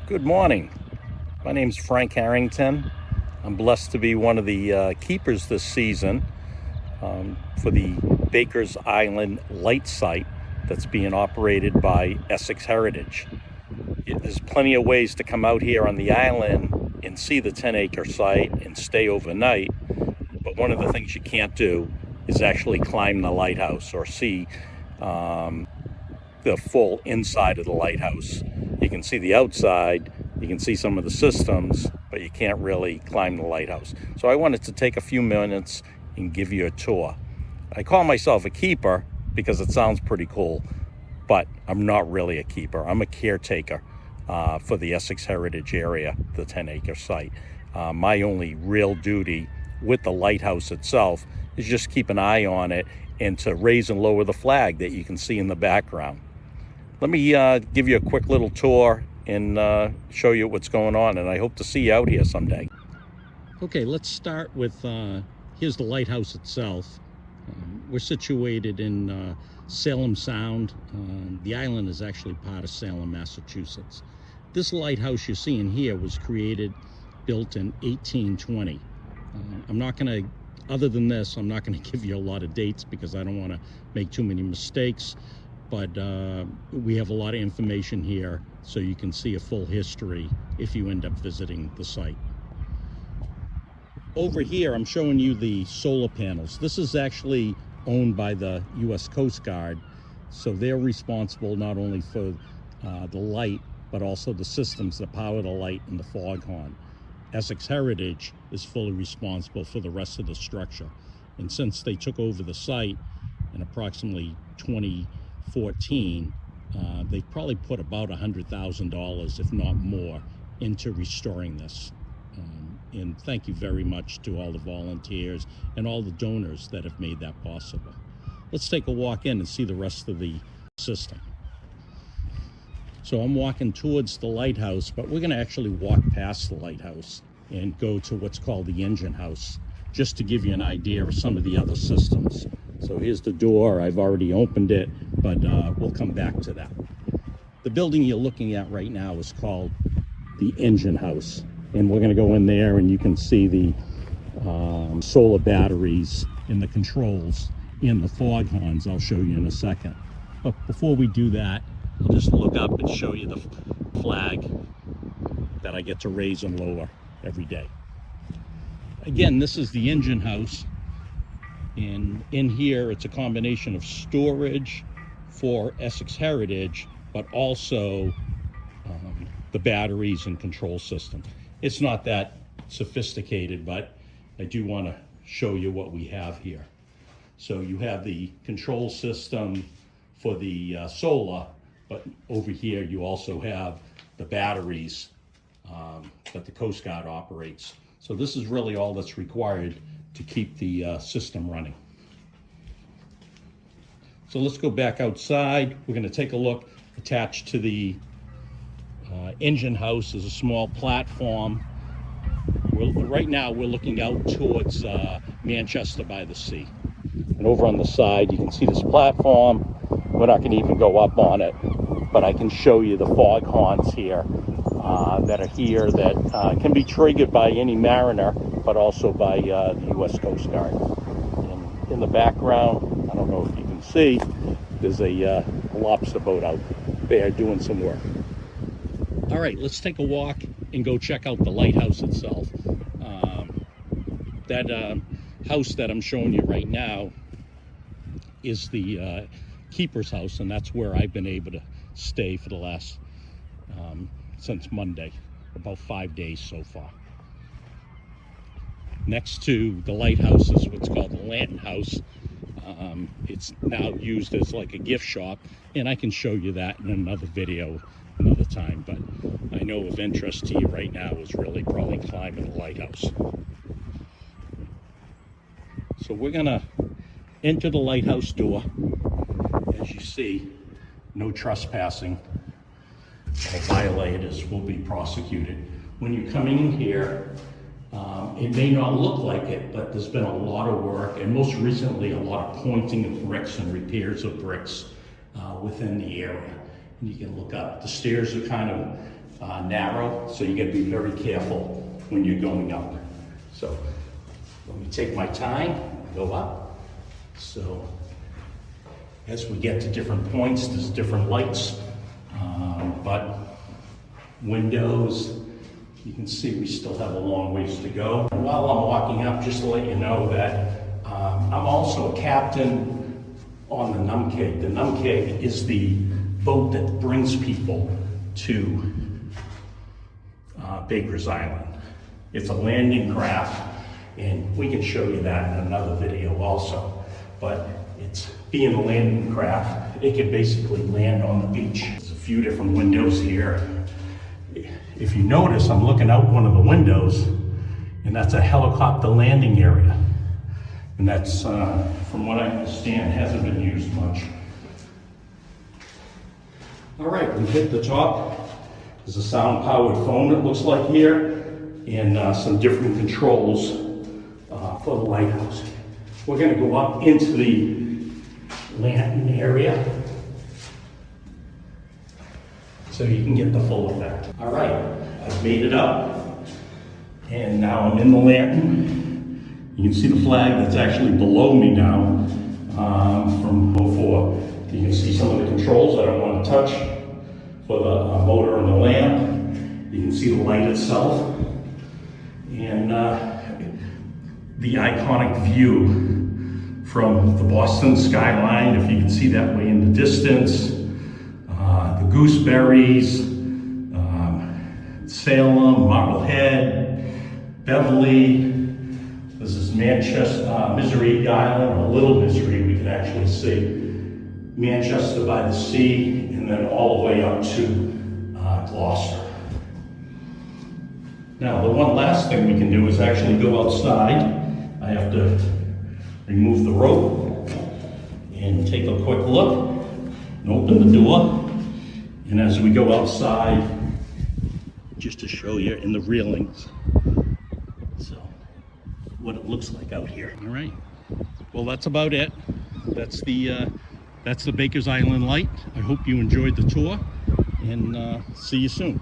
Good morning. My name's Frank Harrington. I'm blessed to be one of the keepers this season for the Baker's Island light site that's being operated by Essex Heritage. There's plenty of ways to come out here on the island and see the 10-acre site and stay overnight, but one of the things you can't do is actually climb the lighthouse or see the full inside of the lighthouse. You can see the outside, you can see some of the systems, but you can't really climb the lighthouse. So I wanted to take a few minutes and give you a tour. I call myself a keeper because it sounds pretty cool, but I'm not really a keeper. I'm a caretaker for the Essex Heritage area, the 10-acre site. My only real duty with the lighthouse itself is just keep an eye on it and to raise and lower the flag that you can see in the background. Let me give you a quick little tour and show you what's going on, and I hope to see you out here someday. Okay, let's start with, here's the lighthouse itself. We're situated in Salem Sound. The island is actually part of Salem, Massachusetts. This lighthouse you're seeing here was built in 1820. I'm not going to, other than this, I'm not going to give you a lot of dates because I don't want to make too many mistakes. But we have a lot of information here so you can see a full history if you end up visiting the site. Over here, I'm showing you the solar panels. This is actually owned by the U.S. Coast Guard, so they're responsible not only for the light, but also the systems that power the light and the foghorn. Essex Heritage is fully responsible for the rest of the structure. And since they took over the site in approximately 2014, they've probably put about $100,000, if not more, into restoring this. And thank you very much to all the volunteers and all the donors that have made that possible. Let's take a walk in and see the rest of the system. So I'm walking towards the lighthouse, but we're going to actually walk past the lighthouse and go to what's called the engine house, just to give you an idea of some of the other systems. So here's the door. I've already opened it, but we'll come back to that. The building you're looking at right now is called the engine house. And we're going to go in there and you can see the solar batteries and the controls and the foghorns. I'll show you in a second. But before we do that, I'll just look up and show you the flag that I get to raise and lower every day. Again, this is the engine house. And in here, it's a combination of storage for Essex Heritage, but also the batteries and control system. It's not that sophisticated, but I do want to show you what we have here. So you have the control system for the solar, but over here you also have the batteries that the Coast Guard operates. So this is really all that's required to keep the system running. So let's go back outside. We're going to take a look. Attached to the engine house is a small platform. Right now we're looking out towards Manchester by the sea. And over on the side you can see this platform. We're not going to even go up on it, but I can show you the foghorns here that are here that can be triggered by any mariner, but also by the U.S. Coast Guard. And in the background, I don't know if you can see, there's a lobster boat out there doing some work. All right, let's take a walk and go check out the lighthouse itself. That house that I'm showing you right now is the keeper's house, and that's where I've been able to stay for the last, since Monday, about 5 days so far. Next to the lighthouse is what's called the Lantern House. It's now used as like a gift shop, and I can show you that in another video another time, but I know of interest to you right now is really probably climbing the lighthouse. So we're gonna enter the lighthouse door. As you see, no trespassing. All violators will be prosecuted. When you're coming in here, it may not look like it, but there's been a lot of work, and most recently a lot of pointing of bricks and repairs of bricks within the area. And you can look up. The stairs are kind of narrow, so you got to be very careful when you're going up. So let me take my time, go up. So as we get to different points, there's different lights, but windows, you can see we still have a long ways to go. And while I'm walking up, just to let you know that I'm also a captain on the Numkeg. The Numkeg is the boat that brings people to Baker's Island. It's a landing craft, and we can show you that in another video also. But it's being a landing craft, it can basically land on the beach. There's a few different windows here. If you notice, I'm looking out one of the windows, and that's a helicopter landing area. And that's, from what I understand, hasn't been used much. All right, we hit the top. There's a sound-powered phone, it looks like here, and some different controls for the lighthouse. We're gonna go up into the lantern area so you can get the full effect. All right, I've made it up, and now I'm in the lantern. You can see the flag that's actually below me now from before. You can see some of the controls I don't want to touch for the motor and the lamp. You can see the light itself, and the iconic view from the Boston skyline, if you can see that way in the distance. The gooseberries, Salem, Marblehead, Beverly. This is Manchester, Misery Island, or Little Misery, we can actually see. Manchester by the sea, and then all the way up to Gloucester. Now, the one last thing we can do is actually go outside. I have to remove the rope and take a quick look and open the door. And as we go outside, just to show you in the railings, so what it looks like out here. All right, well, that's about it. That's the Baker's Island Light. I hope you enjoyed the tour, and see you soon.